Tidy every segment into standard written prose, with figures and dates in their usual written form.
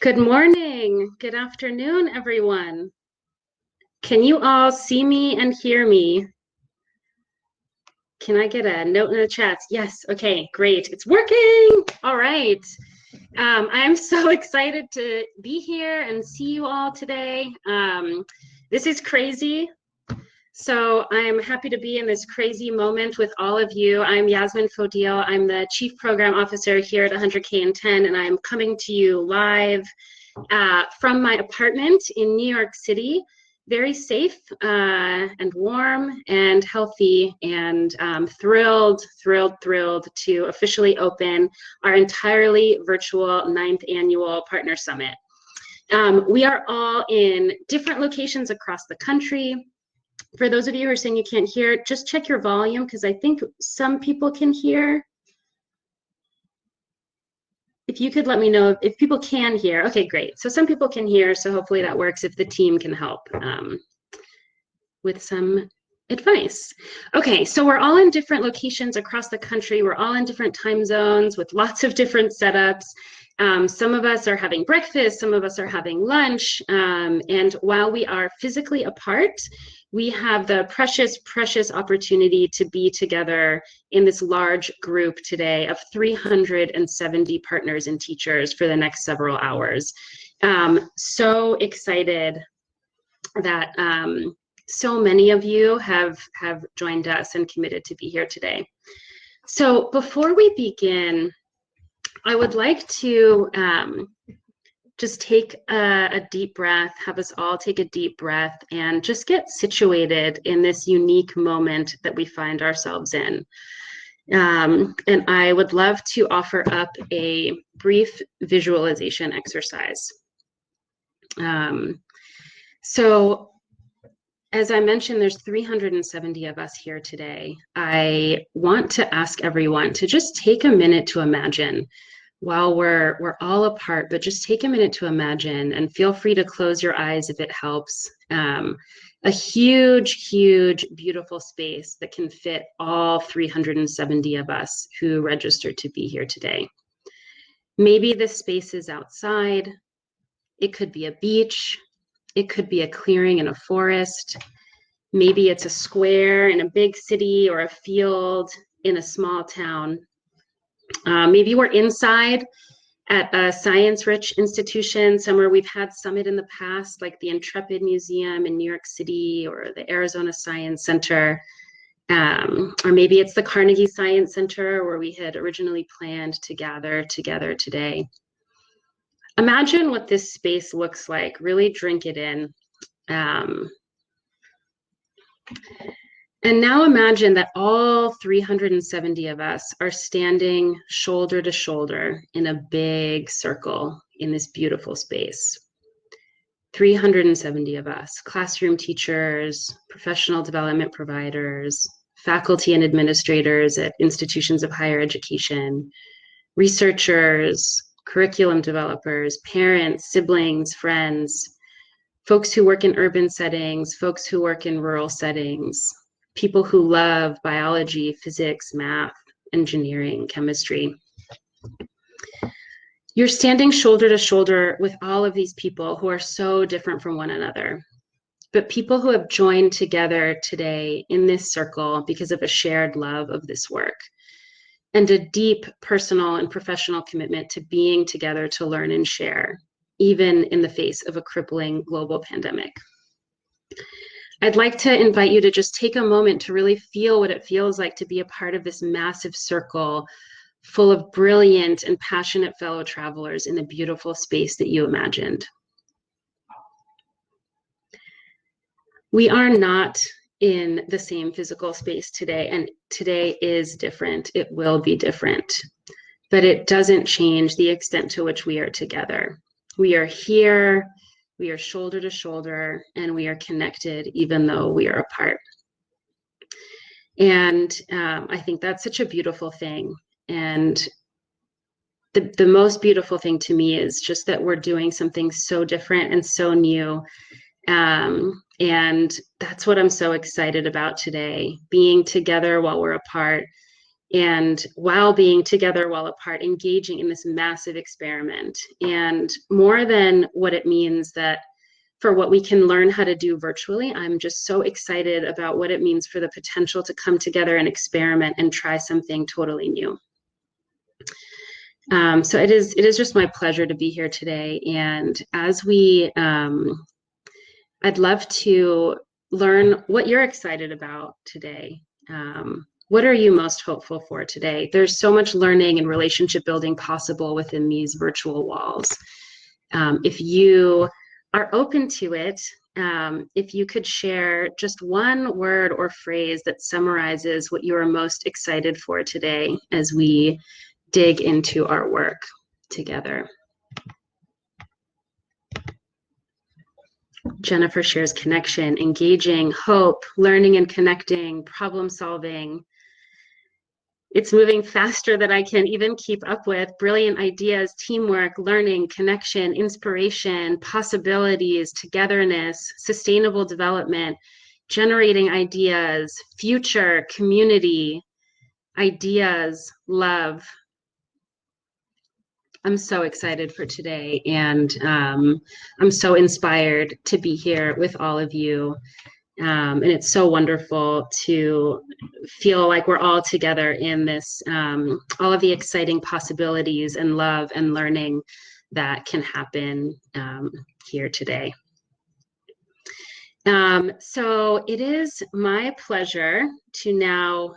Good morning, good afternoon, everyone. Can you all see me and hear me? Can I get a note in the chat? Yes, okay, great, it's working. All right. I'm so excited to be here and see you all today. This is crazy. So I'm happy to be in this crazy moment with all of you. I'm Yasmin Fodil. I'm the Chief Program Officer here at 100K10, and I'm coming to you live from my apartment in New York City. Very safe and warm and healthy, and thrilled to officially open our entirely virtual 9th annual Partner Summit. We are all in different locations across the country. For those of you who are saying you can't hear, just check your volume, because I think some people can hear. If you could let me know if people can hear. Okay, great. So some people can hear, so hopefully that works if the team can help with some advice. Okay, so we're all in different locations across the country. We're all in different time zones with lots of different setups. Some of us are having breakfast, some of us are having lunch, and while we are physically apart, we have the precious opportunity to be together in this large group today of 370 partners and teachers for the next several hours. So excited that so many of you have joined us and committed to be here today. So before we begin, I would like to just take a deep breath, have us all take a deep breath, and just get situated in this unique moment that we find ourselves in. And I would love to offer up a brief visualization exercise. So as I mentioned, there's 370 of us here today. I want to ask everyone to just take a minute to imagine, while we're all apart, but just take a minute to imagine, and feel free to close your eyes if it helps. A huge, beautiful space that can fit all 370 of us who registered to be here today. Maybe this space is outside. It could be a beach. It could be a clearing in a forest. Maybe it's a square in a big city or a field in a small town. Maybe we're inside at a science-rich institution, somewhere we've had summit in the past, like the Intrepid Museum in New York City or the Arizona Science Center. Or maybe it's the Carnegie Science Center, where we had originally planned to gather together today. Imagine what this space looks like. Really drink it in. And now imagine that all 370 of us are standing shoulder to shoulder in a big circle in this beautiful space. 370 of us, classroom teachers, professional development providers, faculty and administrators at institutions of higher education, researchers, curriculum developers, parents, siblings, friends, folks who work in urban settings, folks who work in rural settings, people who love biology, physics, math, engineering, chemistry. You're standing shoulder to shoulder with all of these people who are so different from one another, but people who have joined together today in this circle because of a shared love of this work and a deep personal and professional commitment to being together to learn and share, even in the face of a crippling global pandemic. I'd like to invite you to just take a moment to really feel what it feels like to be a part of this massive circle full of brilliant and passionate fellow travelers in the beautiful space that you imagined. We are not in the same physical space today, and today is different. It will be different, but it doesn't change the extent to which we are together. We are here. We are shoulder to shoulder, and we are connected even though we are apart. And I think that's such a beautiful thing. And the most beautiful thing to me is just that we're doing something so different and so new. And that's what I'm so excited about today, being together while we're apart and while being together while apart, engaging in this massive experiment. And more than what it means that for what we can learn how to do virtually, I'm just so excited about what it means for the potential to come together and experiment and try something totally new. So it is just my pleasure to be here today. And as we, I'd love to learn what you're excited about today. What are you most hopeful for today? There's so much learning and relationship building possible within these virtual walls. If you are open to it, if you could share just one word or phrase that summarizes what you are most excited for today as we dig into our work together. Jennifer shares connection, engaging, hope, learning and connecting, problem solving. It's moving faster than I can even keep up with. Brilliant ideas, teamwork, learning, connection, inspiration, possibilities, togetherness, sustainable development, generating ideas, future, community, ideas, love. I'm so excited for today, and I'm so inspired to be here with all of you. And it's so wonderful to feel like we're all together in this, all of the exciting possibilities and love and learning that can happen here today. So it is my pleasure to now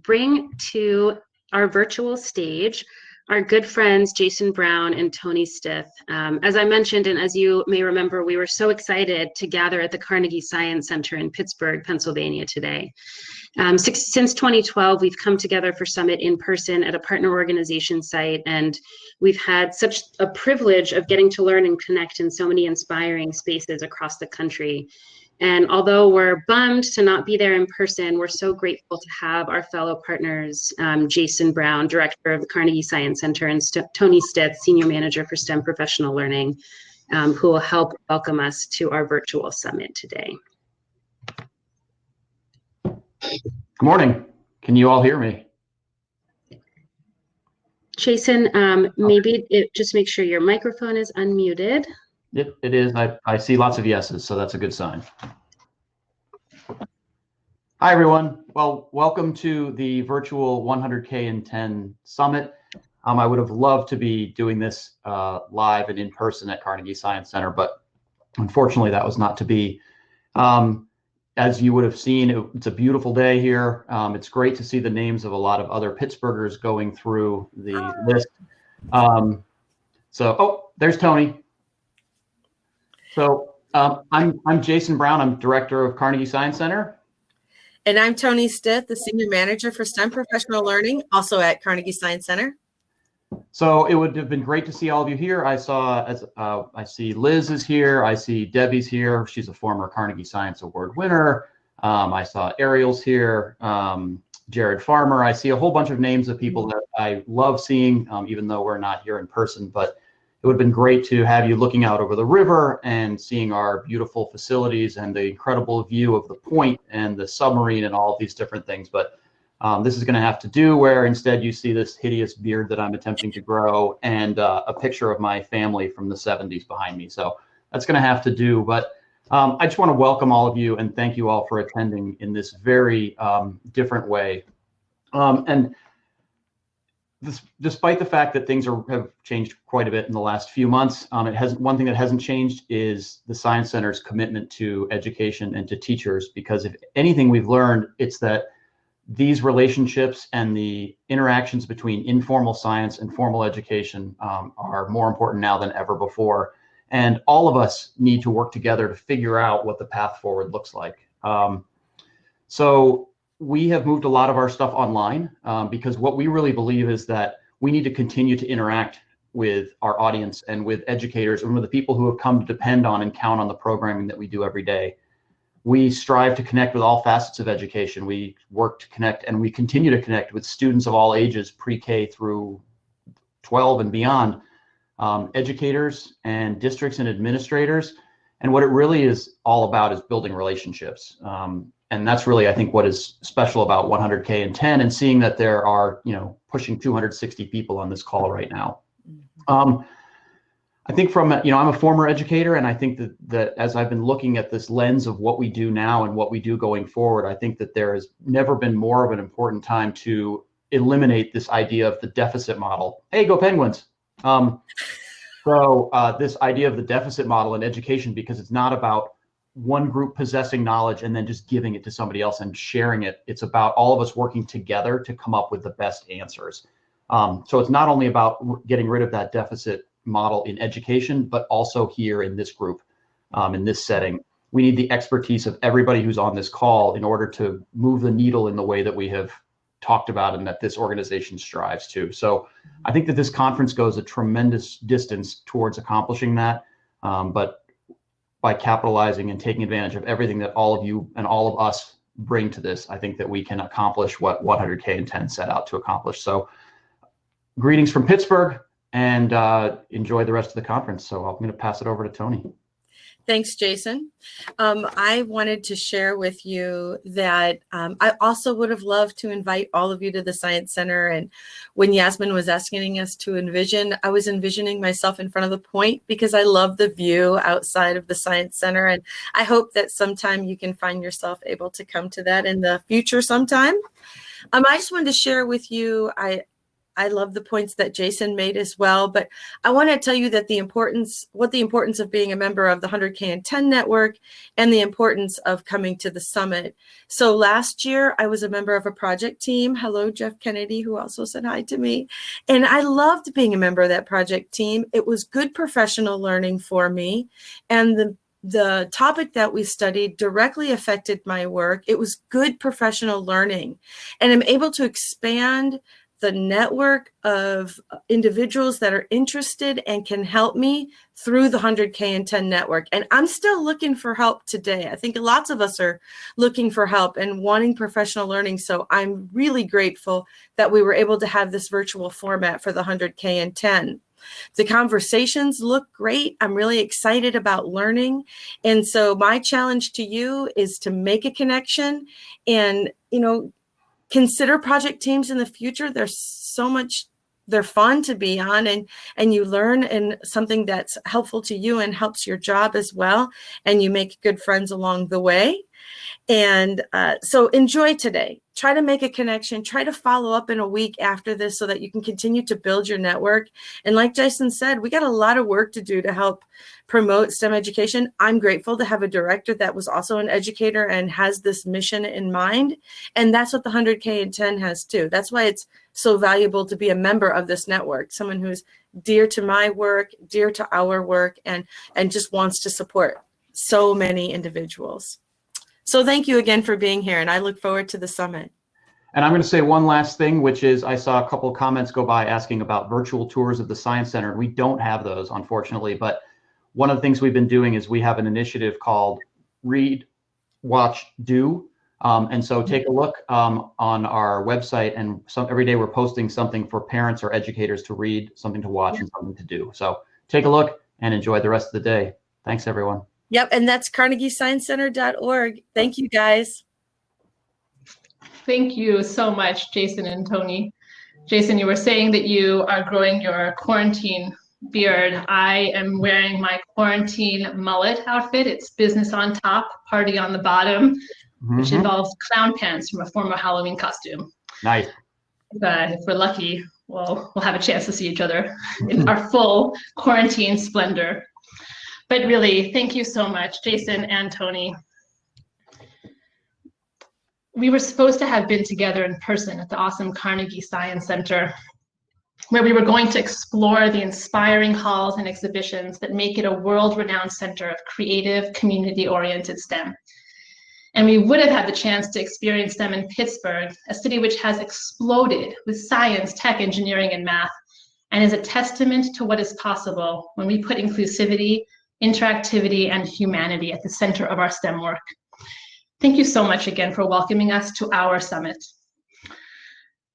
bring to our virtual stage our good friends, Jason Brown and Toni Stith. As I mentioned, and as you may remember, we were so excited to gather at the Carnegie Science Center in Pittsburgh, Pennsylvania today. Since 2012, we've come together for Summit in person at a partner organization site, and we've had such a privilege of getting to learn and connect in so many inspiring spaces across the country. And although we're bummed to not be there in person, we're so grateful to have our fellow partners, Jason Brown, Director of the Carnegie Science Center, and Toni Stith, Senior Manager for STEM Professional Learning, who will help welcome us to our virtual summit today. Good morning. Can you all hear me? Jason, maybe just make sure your microphone is unmuted. It is. I see lots of yeses, so that's a good sign. Hi, everyone. Well, welcome to the virtual 100K10 Summit. I would have loved to be doing this live and in person at Carnegie Science Center, but unfortunately that was not to be. As you would have seen, it's a beautiful day here. It's great to see the names of a lot of other Pittsburghers going through the list. Oh, there's Toni. So I'm Jason Brown. I'm Director of Carnegie Science Center. And I'm Toni Stith, the Senior Manager for STEM Professional Learning, also at Carnegie Science Center. So it would have been great to see all of you here. I see Liz is here. I see Debbie's here. She's a former Carnegie Science Award winner. I saw Ariel's here. Jared Farmer. I see a whole bunch of names of people that I love seeing, even though we're not here in person. But it would have been great to have you looking out over the river and seeing our beautiful facilities and the incredible view of the point and the submarine and all of these different things. But this is going to have to do where instead you see this hideous beard that I'm attempting to grow and a picture of my family from the 70s behind me. So that's going to have to do. But I just want to welcome all of you and thank you all for attending in this very different way. Despite the fact that things have changed quite a bit in the last few months, one thing that hasn't changed is the Science Center's commitment to education and to teachers, because if anything we've learned, it's that these relationships and the interactions between informal science and formal education are more important now than ever before. And all of us need to work together to figure out what the path forward looks like. So we have moved a lot of our stuff online because what we really believe is that we need to continue to interact with our audience and with educators and with the people who have come to depend on and count on the programming that we do every day. We strive to connect with all facets of education. We work to connect and we continue to connect with students of all ages, pre-K through 12 and beyond, educators and districts and administrators. And what it really is all about is building relationships. And that's really, I think, what is special about 100K10, and seeing that there are, pushing 260 people on this call right now. I think from, I'm a former educator, and I think that as I've been looking at this lens of what we do now and what we do going forward, I think that there has never been more of an important time to eliminate this idea of the deficit model. Hey, go Penguins. This idea of the deficit model in education, because it's not about one group possessing knowledge and then just giving it to somebody else and sharing it. It's about all of us working together to come up with the best answers. So it's not only about getting rid of that deficit model in education, but also here in this group, in this setting. We need the expertise of everybody who's on this call in order to move the needle in the way that we have talked about and that this organization strives to. So I think that this conference goes a tremendous distance towards accomplishing that. But by capitalizing and taking advantage of everything that all of you and all of us bring to this, I think that we can accomplish what 100K10 set out to accomplish. So greetings from Pittsburgh, and enjoy the rest of the conference. So I'm going to pass it over to Toni. Thanks, Jason. I wanted to share with you that I also would have loved to invite all of you to the Science Center. And when Yasmin was asking us to envision, I was envisioning myself in front of the point because I love the view outside of the Science Center. And I hope that sometime you can find yourself able to come to that in the future sometime. I just wanted to share with you, I love the points that Jason made as well, but I want to tell you that the importance of being a member of the 100K10 network and the importance of coming to the summit. So last year I was a member of a project team. Hello, Jeff Kennedy, who also said hi to me. And I loved being a member of that project team. It was good professional learning for me. And the topic that we studied directly affected my work. It was good professional learning. And I'm able to expand the network of individuals that are interested and can help me through the 100K10 network. And I'm still looking for help today. I think lots of us are looking for help and wanting professional learning. So I'm really grateful that we were able to have this virtual format for the 100K10. The conversations look great. I'm really excited about learning. And so my challenge to you is to make a connection and, consider project teams in the future. They're fun to be on, and you learn in something that's helpful to you and helps your job as well. And you make good friends along the way. And so enjoy today. Try to make a connection. Try to follow up in a week after this so that you can continue to build your network. And like Jason said, we got a lot of work to do to help promote STEM education. I'm grateful to have a director that was also an educator and has this mission in mind. And that's what the 100K10 has too. That's why it's so valuable to be a member of this network, someone who's dear to my work, dear to our work, and just wants to support so many individuals. So thank you again for being here, and I look forward to the summit. And I'm going to say one last thing, which is I saw a couple of comments go by asking about virtual tours of the Science Center. We don't have those, unfortunately, but one of the things we've been doing is we have an initiative called Read, Watch, Do. And so take a look on our website, and every day we're posting something for parents or educators to read, something to watch, and something to do. So take a look and enjoy the rest of the day. Thanks, everyone. Yep, and that's carnegiesciencecenter.org. Thank you, guys. Thank you so much, Jason and Toni. Jason, you were saying that you are growing your quarantine beard. I am wearing my quarantine mullet outfit. It's business on top, party on the bottom, which involves clown pants from a former Halloween costume. Nice. If we're lucky, we'll have a chance to see each other in our full quarantine splendor. But really, thank you so much, Jason and Toni. We were supposed to have been together in person at the awesome Carnegie Science Center, where we were going to explore the inspiring halls and exhibitions that make it a world-renowned center of creative, community-oriented STEM. And we would have had the chance to experience STEM in Pittsburgh, a city which has exploded with science, tech, engineering, and math, and is a testament to what is possible when we put inclusivity, interactivity, and humanity at the center of our STEM work. Thank you so much again for welcoming us to our summit.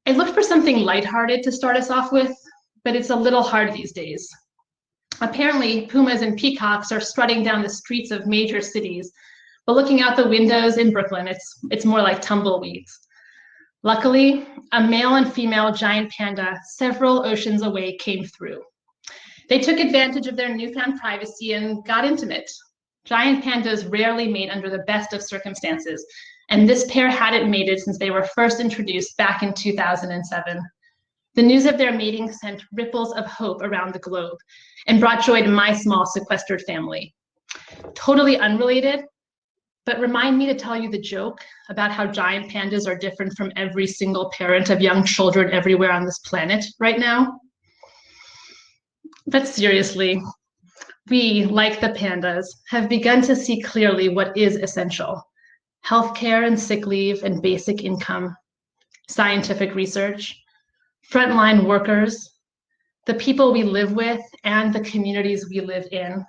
I looked for something lighthearted to start us off with, but it's a little hard these days. Apparently, pumas and peacocks are strutting down the streets of major cities, But looking out the windows in Brooklyn, it's more like tumbleweeds. Luckily, a male and female giant panda several oceans away came through. They took advantage of their newfound privacy and got intimate. Giant pandas rarely mate under the best of circumstances, and this pair hadn't mated since they were first introduced back in 2007. The news of their mating sent ripples of hope around the globe and brought joy to my small sequestered family. Totally unrelated, but remind me to tell you the joke about how giant pandas are different from every single parent of young children everywhere on this planet right now. But seriously, we, like the pandas, have begun to see clearly what is essential: healthcare and sick leave and basic income, scientific research, frontline workers, the people we live with and the communities we live in,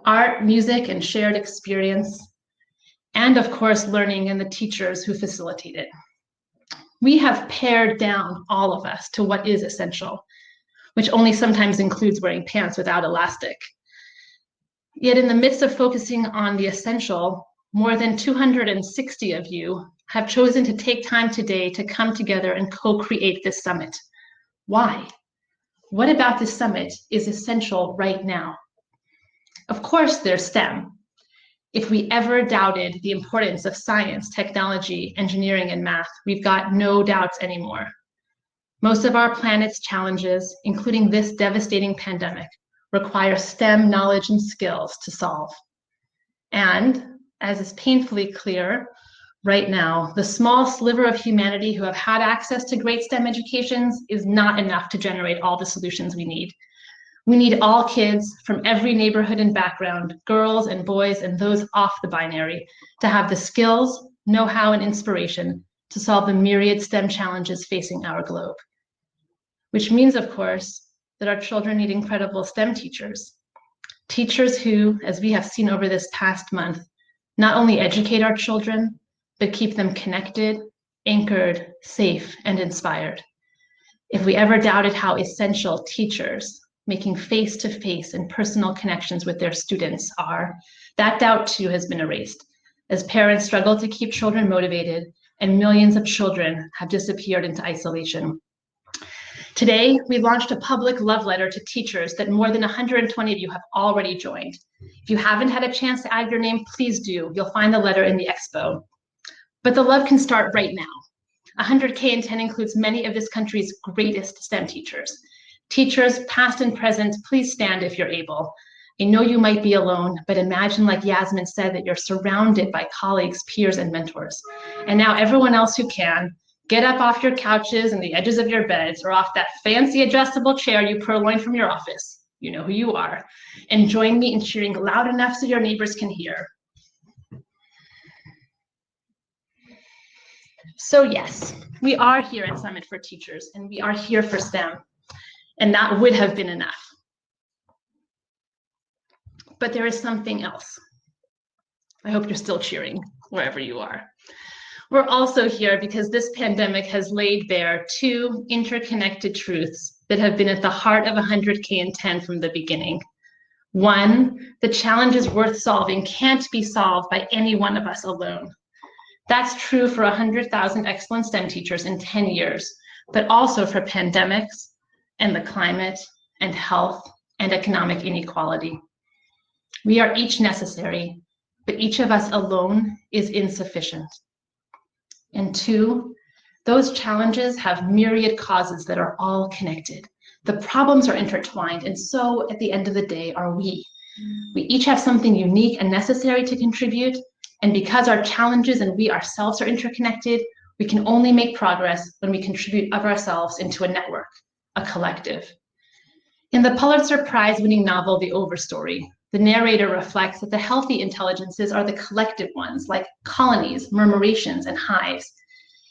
art, music, and shared experience, and of course, learning and the teachers who facilitate it. We have pared down, all of us, to what is essential, which only sometimes includes wearing pants without elastic. Yet in the midst of focusing on the essential, more than 260 of you have chosen to take time today to come together and co-create this summit. Why? What about this summit is essential right now? Of course, there's STEM. If we ever doubted the importance of science, technology, engineering, and math, we've got no doubts anymore. Most of our planet's challenges, including this devastating pandemic, require STEM knowledge and skills to solve. And as is painfully clear right now, the small sliver of humanity who have had access to great STEM educations is not enough to generate all the solutions we need. We need all kids from every neighborhood and background, girls and boys and those off the binary, to have the skills, know-how, and inspiration to solve the myriad STEM challenges facing our globe. Which means, of course, that our children need incredible STEM teachers. Teachers who, as we have seen over this past month, not only educate our children, but keep them connected, anchored, safe, and inspired. If we ever doubted how essential teachers making face-to-face and personal connections with their students are, that doubt too has been erased, as parents struggle to keep children motivated and millions of children have disappeared into isolation. Today, we launched a public love letter to teachers that more than 120 of you have already joined. If you haven't had a chance to add your name, please do. You'll find the letter in the expo. But the love can start right now. 100K10 includes many of this country's greatest STEM teachers. Teachers, past and present, please stand if you're able. I know you might be alone, but imagine, like Yasmin said, that you're surrounded by colleagues, peers, and mentors. And now everyone else who can, get up off your couches and the edges of your beds or off that fancy adjustable chair you purloined from your office. You know who you are. And join me in cheering loud enough so your neighbors can hear. So yes, we are here at Summit for Teachers, and we are here for STEM. And that would have been enough. But there is something else. I hope you're still cheering wherever you are. We're also here because this pandemic has laid bare two interconnected truths that have been at the heart of 100K10 from the beginning. One, the challenges worth solving can't be solved by any one of us alone. That's true for 100,000 excellent STEM teachers in 10 years, but also for pandemics, and the climate, and health, and economic inequality. We are each necessary, but each of us alone is insufficient. And two, those challenges have myriad causes that are all connected. The problems are intertwined, and so at the end of the day are we. We each have something unique and necessary to contribute, and because our challenges and we ourselves are interconnected, we can only make progress when we contribute of ourselves into a network, a collective. In the Pulitzer Prize-winning novel, The Overstory, the narrator reflects that the healthy intelligences are the collective ones, like colonies, murmurations, and hives.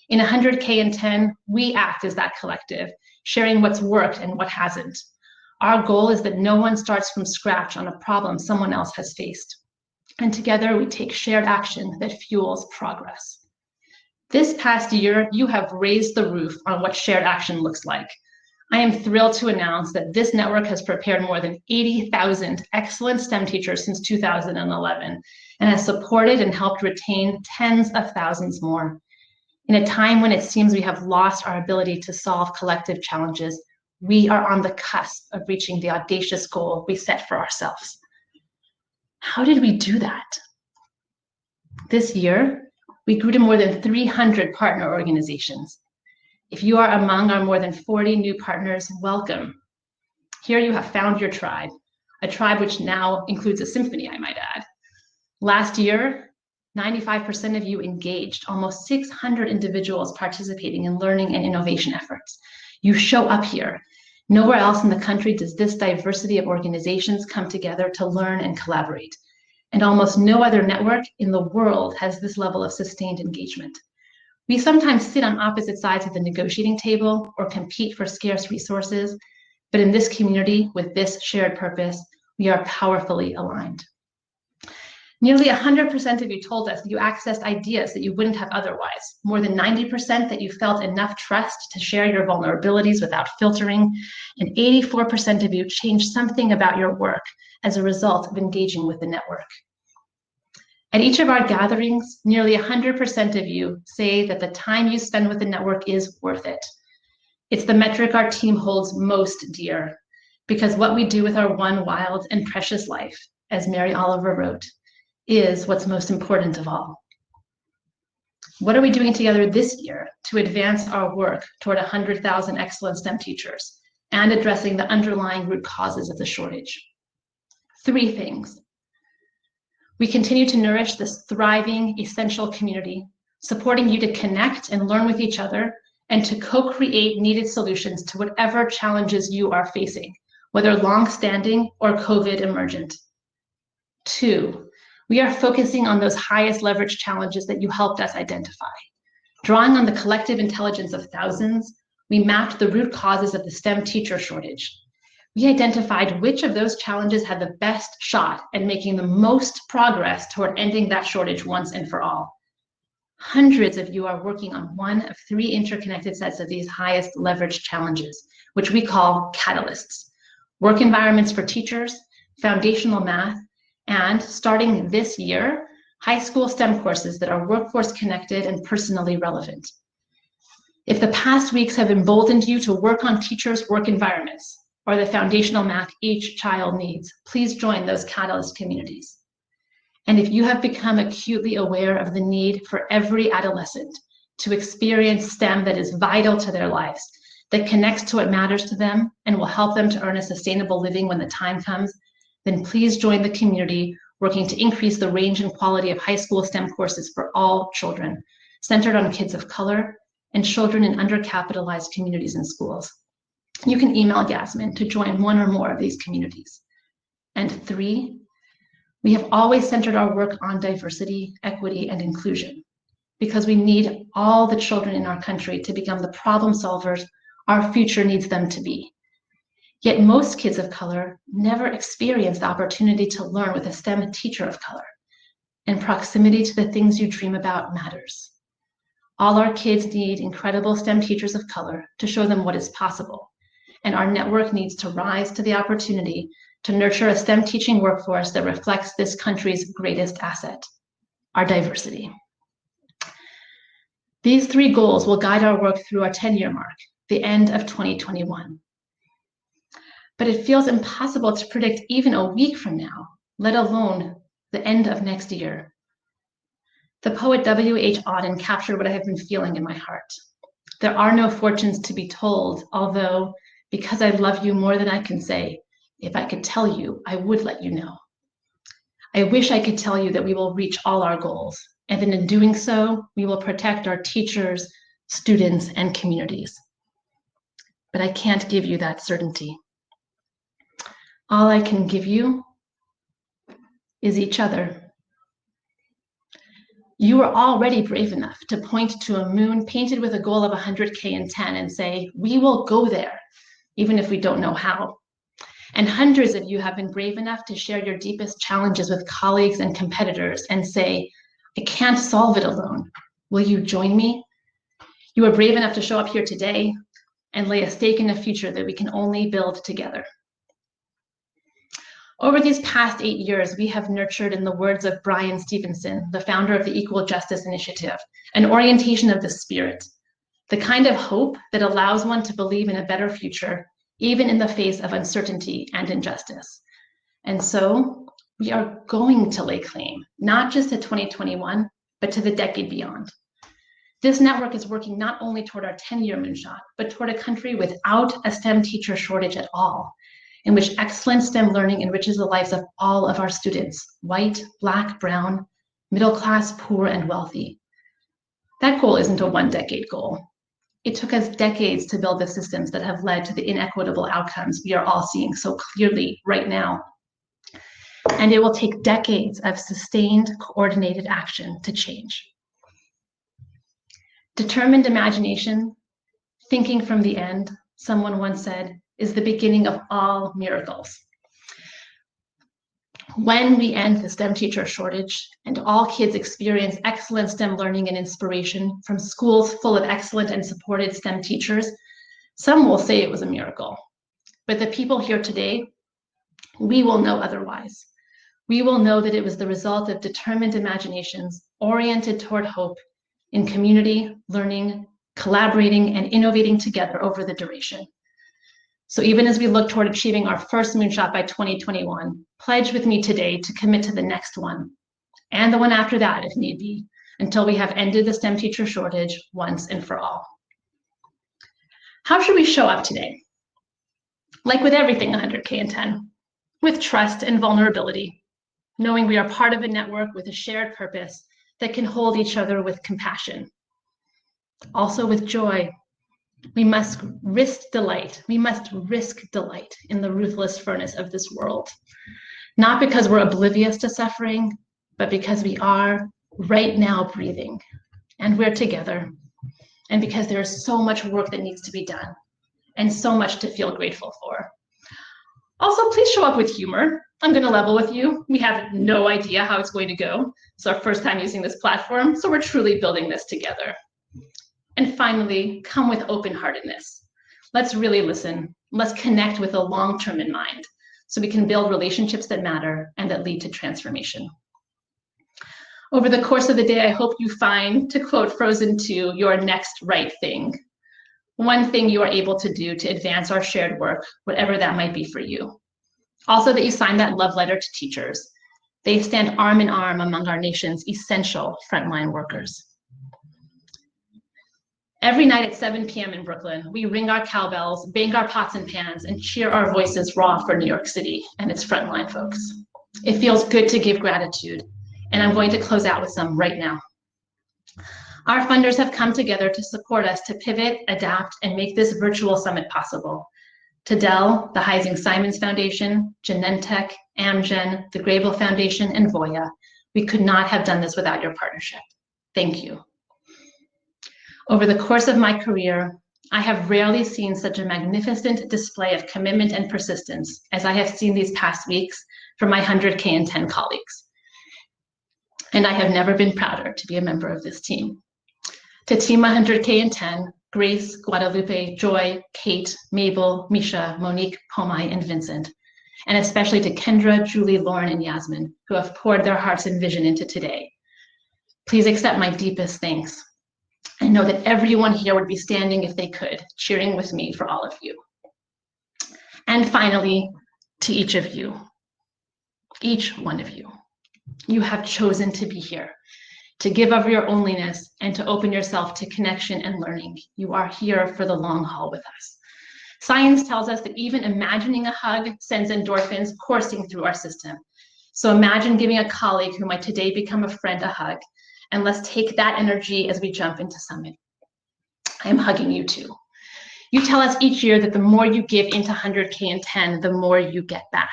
In 100K10, we act as that collective, sharing what's worked and what hasn't. Our goal is that no one starts from scratch on a problem someone else has faced. And together we take shared action that fuels progress. This past year, you have raised the roof on what shared action looks like. I am thrilled to announce that this network has prepared more than 80,000 excellent STEM teachers since 2011 and has supported and helped retain tens of thousands more. In a time when it seems we have lost our ability to solve collective challenges, we are on the cusp of reaching the audacious goal we set for ourselves. How did we do that? This year, we grew to more than 300 partner organizations. If you are among our more than 40 new partners, welcome. Here you have found your tribe, a tribe which now includes a symphony, I might add. Last year, 95% of you engaged, almost 600 individuals participating in learning and innovation efforts. You show up here. Nowhere else in the country does this diversity of organizations come together to learn and collaborate. And almost no other network in the world has this level of sustained engagement. We sometimes sit on opposite sides of the negotiating table or compete for scarce resources, but in this community with this shared purpose, we are powerfully aligned. Nearly 100% of you told us that you accessed ideas that you wouldn't have otherwise. More than 90% that you felt enough trust to share your vulnerabilities without filtering, and 84% of you changed something about your work as a result of engaging with the network. At each of our gatherings, nearly 100% of you say that the time you spend with the network is worth it. It's the metric our team holds most dear, because what we do with our one wild and precious life, as Mary Oliver wrote, is what's most important of all. What are we doing together this year to advance our work toward 100,000 excellent STEM teachers and addressing the underlying root causes of the shortage? 3 things. We continue to nourish this thriving, essential community, supporting you to connect and learn with each other and to co-create needed solutions to whatever challenges you are facing, whether long-standing or COVID emergent. 2, we are focusing on those highest leverage challenges that you helped us identify. Drawing on the collective intelligence of thousands, we mapped the root causes of the STEM teacher shortage. We identified which of those challenges had the best shot at making the most progress toward ending that shortage once and for all. Hundreds of you are working on one of 3 interconnected sets of these highest leverage challenges, which we call catalysts: work environments for teachers, foundational math, and starting this year, high school STEM courses that are workforce connected and personally relevant. If the past weeks have emboldened you to work on teachers' work environments or the foundational math each child needs, please join those catalyst communities. And if you have become acutely aware of the need for every adolescent to experience STEM that is vital to their lives, that connects to what matters to them and will help them to earn a sustainable living when the time comes, then please join the community working to increase the range and quality of high school STEM courses for all children, centered on kids of color and children in undercapitalized communities and schools. You can email Yasmin to join one or more of these communities. And 3, we have always centered our work on diversity, equity, and inclusion, because we need all the children in our country to become the problem solvers our future needs them to be. Yet most kids of color never experience the opportunity to learn with a STEM teacher of color, and proximity to the things you dream about matters. All our kids need incredible STEM teachers of color to show them what is possible, and our network needs to rise to the opportunity to nurture a STEM teaching workforce that reflects this country's greatest asset, our diversity. These 3 goals will guide our work through our 10-year mark, the end of 2021. But it feels impossible to predict even a week from now, let alone the end of next year. The poet W.H. Auden captured what I have been feeling in my heart. There are no fortunes to be told, although, because I love you more than I can say, if I could tell you, I would let you know. I wish I could tell you that we will reach all our goals, and that in doing so, we will protect our teachers, students, and communities. But I can't give you that certainty. All I can give you is each other. You are already brave enough to point to a moon painted with a goal of 100K10 and say, we will go there, even if we don't know how. And hundreds of you have been brave enough to share your deepest challenges with colleagues and competitors and say, I can't solve it alone. Will you join me? You are brave enough to show up here today, and lay a stake in a future that we can only build together. Over these past 8 years, we have nurtured, in the words of Brian Stevenson, the founder of the Equal Justice Initiative, an orientation of the spirit, the kind of hope that allows one to believe in a better future, even in the face of uncertainty and injustice. And so we are going to lay claim, not just to 2021, but to the decade beyond. This network is working not only toward our 10-year moonshot, but toward a country without a STEM teacher shortage at all, in which excellent STEM learning enriches the lives of all of our students, white, Black, brown, middle class, poor, and wealthy. That goal isn't a one-decade goal. It took us decades to build the systems that have led to the inequitable outcomes we are all seeing so clearly right now. And it will take decades of sustained, coordinated action to change. Determined imagination, thinking from the end, someone once said, is the beginning of all miracles. When we end the STEM teacher shortage and all kids experience excellent STEM learning and inspiration from schools full of excellent and supported STEM teachers, some will say it was a miracle. But the people here today, we will know otherwise. We will know that it was the result of determined imaginations oriented toward hope in community, learning, collaborating, and innovating together over the duration. So even as we look toward achieving our first moonshot by 2021, pledge with me today to commit to the next one, and the one after that if need be, until we have ended the STEM teacher shortage once and for all. How should we show up today? Like with everything 100K10, with trust and vulnerability, knowing we are part of a network with a shared purpose that can hold each other with compassion. Also with joy. We must risk delight. We must risk delight in the ruthless furnace of this world. Not because we're oblivious to suffering, but because we are right now breathing and we're together. And because there is so much work that needs to be done and so much to feel grateful for. Also, please show up with humor. I'm going to level with you. We have no idea how it's going to go. It's our first time using this platform, so we're truly building this together. And finally, come with open-heartedness. Let's really listen. Let's connect with a long-term in mind so we can build relationships that matter and that lead to transformation. Over the course of the day, I hope you find, to quote Frozen 2, your next right thing. One thing you are able to do to advance our shared work, whatever that might be for you. Also that you sign that love letter to teachers. They stand arm in arm among our nation's essential frontline workers. Every night at 7 p.m. in Brooklyn, we ring our cowbells, bang our pots and pans, and cheer our voices raw for New York City and its frontline folks. It feels good to give gratitude, and I'm going to close out with some right now. Our funders have come together to support us to pivot, adapt, and make this virtual summit possible. To Dell, the Heising Simons Foundation, Genentech, Amgen, the Grable Foundation, and Voya, we could not have done this without your partnership. Thank you. Over the course of my career, I have rarely seen such a magnificent display of commitment and persistence as I have seen these past weeks from my 100K10 colleagues. And I have never been prouder to be a member of this team. To Team 100K10, Grace, Guadalupe, Joy, Kate, Mabel, Misha, Monique, Pomai, and Vincent, and especially to Kendra, Julie, Lauren, and Yasmin, who have poured their hearts and vision into today. Please accept my deepest thanks. I know that everyone here would be standing if they could, cheering with me for all of you. And finally, to each of you, each one of you, you have chosen to be here, to give of your onlyness and to open yourself to connection and learning. You are here for the long haul with us. Science tells us that even imagining a hug sends endorphins coursing through our system. So imagine giving a colleague who might today become a friend a hug, and let's take that energy as we jump into Summit. I am hugging you too. You tell us each year that the more you give into 100K10, the more you get back.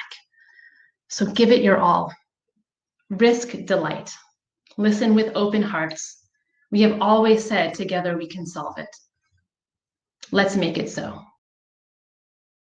So give it your all. Risk delight. Listen with open hearts. We have always said together we can solve it. Let's make it so.